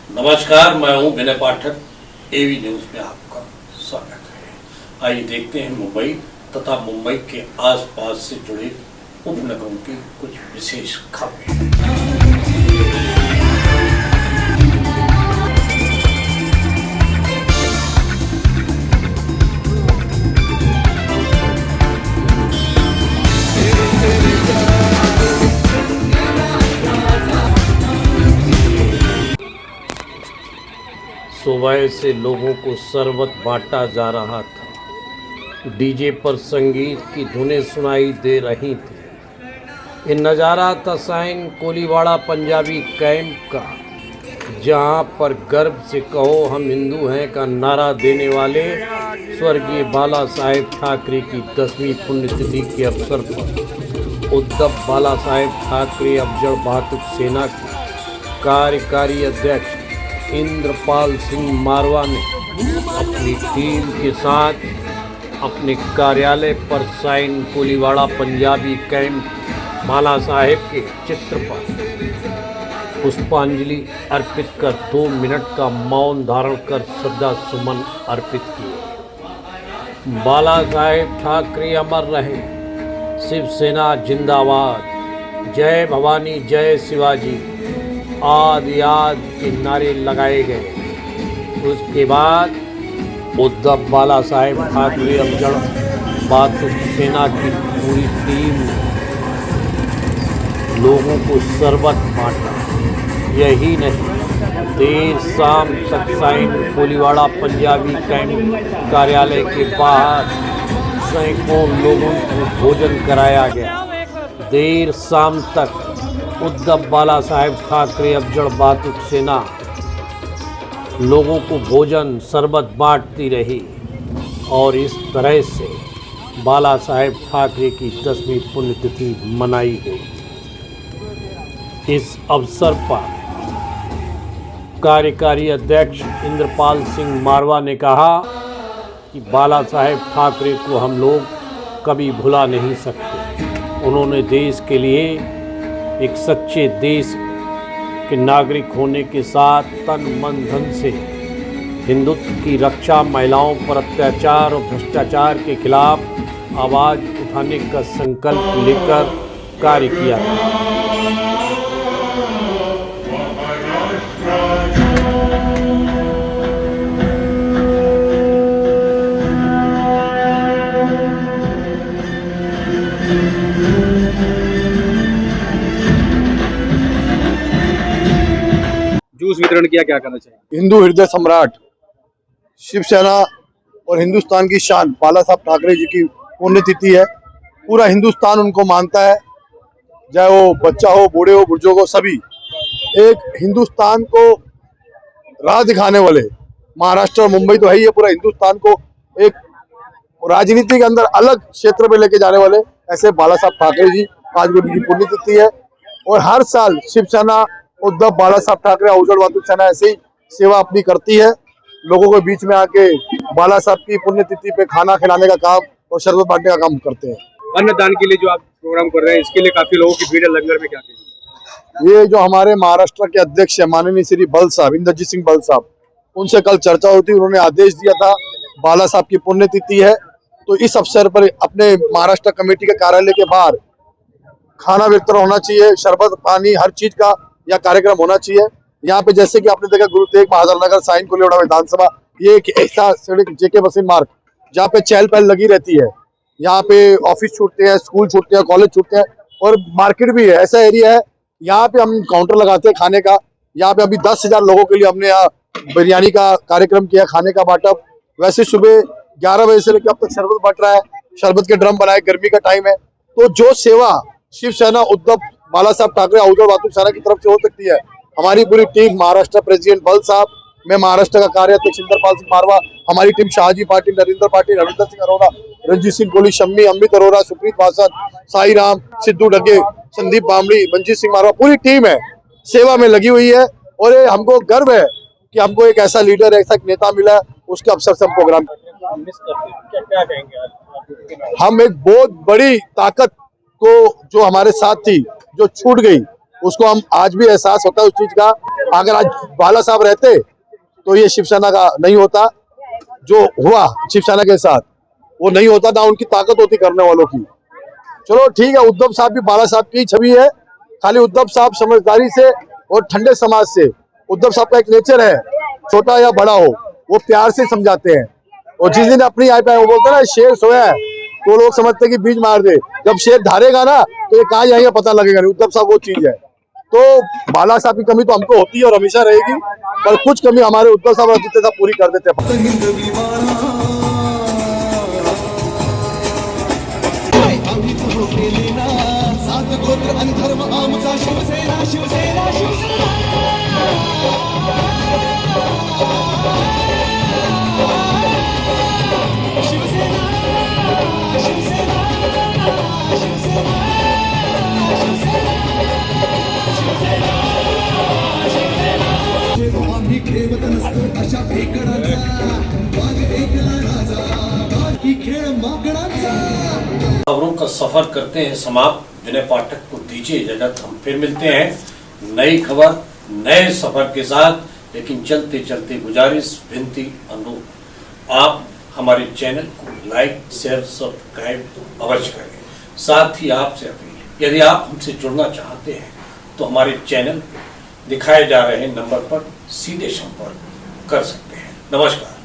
नमस्कार, मैं हूं विनय पाठक। एवी न्यूज में आपका स्वागत है। आइए देखते हैं मुंबई तथा मुंबई के आसपास से जुड़े उपनगरों की कुछ विशेष खबरें। सुबह से लोगों को शरबत बांटा जा रहा था। डीजे पर संगीत की धुनें सुनाई दे रही थी। ये नज़ारा था साइन कोलीवाड़ा पंजाबी कैंप का, जहां पर गर्व से कहो हम हिंदू हैं का नारा देने वाले स्वर्गीय बाला साहेब ठाकरे की 10वीं पुण्यतिथि के अवसर पर उद्धव बाला साहेब ठाकरे अफजल बहादुर सेना के कार्यकारी अध्यक्ष इंद्रपाल सिंह मारवा ने अपनी टीम के साथ अपने कार्यालय पर साइन कोलीवाड़ा पंजाबी कैंप बाला साहेब के चित्र पर पुष्पांजलि अर्पित कर 2 मिनट का मौन धारण कर श्रद्धा सुमन अर्पित किए। बाला साहेब ठाकरे अमर रहे, शिवसेना जिंदाबाद, जय भवानी जय शिवाजी आदि आदि के नारे लगाए गए। उसके बाद उद्धव बाला साहेब ठाकरे अफजल बहादुर सेना की पूरी टीम ने लोगों को शरबत बांटा। यही नहीं, देर शाम तक साइन कोलीवाड़ा पंजाबी कैंप कार्यालय के बाहर सैकड़ों लोगों को भोजन कराया गया। देर शाम तक उद्धव बाला साहेब ठाकरे अफजल बहादुर सेना लोगों को भोजन शरबत बांटती रही और इस तरह से बाला साहेब ठाकरे की 10वीं पुण्यतिथि मनाई गई। इस अवसर पर कार्यकारी अध्यक्ष इंद्रपाल सिंह मारवा ने कहा कि बाला साहेब ठाकरे को हम लोग कभी भुला नहीं सकते। उन्होंने देश के लिए एक सच्चे देश के नागरिक होने के साथ तन मन धन से हिंदुत्व की रक्षा, महिलाओं पर अत्याचार और भ्रष्टाचार के खिलाफ आवाज़ उठाने का संकल्प लेकर कार्य किया था। जूस वितरण किया, क्या करना चाहिए? हिंदू हृदय सम्राट, शिवसेना और हिंदुस्तान की शान बाला साहब ठाकरे जी की पुण्यतिथि है। पूरा हिंदुस्तान उनको मानता है, चाहे वो बच्चा हो, बूढ़े हो, बुजुर्ग हो, सभी। एक हिंदुस्तान को राह दिखाने वाले, महाराष्ट्र और मुंबई तो है ही है, पूरा हिंदुस्तान को एक राजनीति के अंदर अलग क्षेत्र में लेके जाने वाले ऐसे बाला साहब ठाकरे जी आज उनकी पुण्यतिथि है। और हर साल शिवसेना उद्धव बाला साहब ठाकरे अफजल बहादुर सेना ऐसे ही सेवा अपनी करती है। लोगों के बीच में आके बाला साहब की पुण्यतिथि पे खाना खिलाने का काम और शरबत बांटने का काम करते हैं। अन्नदान के लिए जो आप प्रोग्राम कर रहे हैं, इसके लिए काफी लोगों की भीड़ है लंगर में, क्या कहेंगे? ये जो हमारे महाराष्ट्र के अध्यक्ष है माननीय श्री बल साहब, इंद्रजीत सिंह बल साहब, उनसे कल चर्चा हुई थी। उन्होंने आदेश दिया था, बाला साहब की पुण्यतिथि है तो इस अवसर पर अपने महाराष्ट्र कमेटी के कार्यालय के बाहर खाना वितरण होना चाहिए, शरबत पानी हर चीज का यह कार्यक्रम होना चाहिए। यहाँ पे जैसे कि आपने देखा गुरु तेग बहादुर नगर साइन कोलीवाड़ा विधानसभा, ये एक ऐसा सड़क जेके बसिन मार्ग जहाँ पे चहल पहल लगी रहती है। यहाँ पे ऑफिस छूटते हैं, स्कूल छूटते हैं, कॉलेज छूटते हैं और मार्केट भी है। ऐसा एरिया है, यहाँ पे हम काउंटर लगाते हैं खाने का। यहाँ पे अभी 10,000 लोगों के लिए हमने यहाँ बिरयानी का कार्यक्रम किया, खाने का बांटा। वैसे सुबह 11 बजे से लेकर अब तक शरबत बट रहा है, शरबत के ड्रम बनाए, गर्मी का टाइम है। तो जो सेवा शिवसेना उद्धव बाला साहब ठाकरे अफजल बहादुर सेना की तरफ से हो सकती है, हमारी पूरी टीम, महाराष्ट्र प्रेसिडेंट बल साहब, मैं महाराष्ट्र का कार्याध्यक्ष इंद्रपाल सिंह मारवा, हमारी टीम शाहजी पाटिल, नरेंद्र पाटिल, रविंदर सिंह अरोड़ा, रंजीत सिंह गोली, शम्मी, अमित अरोड़ा, सुप्रीत भाषण, साई राम, सिद्धू डगे, संदीप बामड़ी, मंजीत सिंह मारवा, पूरी टीम है, सेवा में लगी हुई है। और ये हमको गर्व है कि हमको एक ऐसा लीडर, ऐसा एक नेता मिला, उसके अवसर से हम प्रोग्राम क्या कहेंगे? हम एक बहुत बड़ी ताकत को जो हमारे साथ थी, जो छूट गई, उसको हम आज भी एहसास होता है उस चीज का। अगर आज बाला साहब रहते तो ये शिवसेना का नहीं होता, जो हुआ शिवसेना के साथ वो नहीं होता, ना उनकी ताकत होती करने वालों की। चलो ठीक है, उद्धव साहब भी बाला साहब की छवि है, खाली उद्धव साहब समझदारी से और ठंडे समाज से, उद्धव साहब का एक नेचर है, छोटा या बड़ा हो वो प्यार से समझाते हैं। और जिस दिन अपनी आई पे वो बोलते ना शेर सोया है तो लोग समझते हैं कि बीज मार दे, जब शेर धारेगा ना तो ये कहाँ जाएगा पता लगेगा नहीं। उद्धव साहब वो चीज है। तो बाला साहब की कमी तो हमको होती है और हमेशा रहेगी, पर कुछ कमी हमारे उद्धव साहब और आदित्य साहब पूरी कर देते हैं। खबरों का सफर करते हैं समाप्त। विनय पाठक को दीजिए इजाजत। हम फिर मिलते हैं नई खबर नए सफर के साथ। लेकिन चलते चलते गुजारिश, विनती, अनुरोध, आप हमारे चैनल को लाइक, शेयर, सब्सक्राइब अवश्य करें। साथ ही आपसे अपील, यदि आप हमसे जुड़ना चाहते हैं तो हमारे चैनल पर दिखाए जा रहे नंबर पर सीधे संपर्क कर सकते हैं। नमस्कार।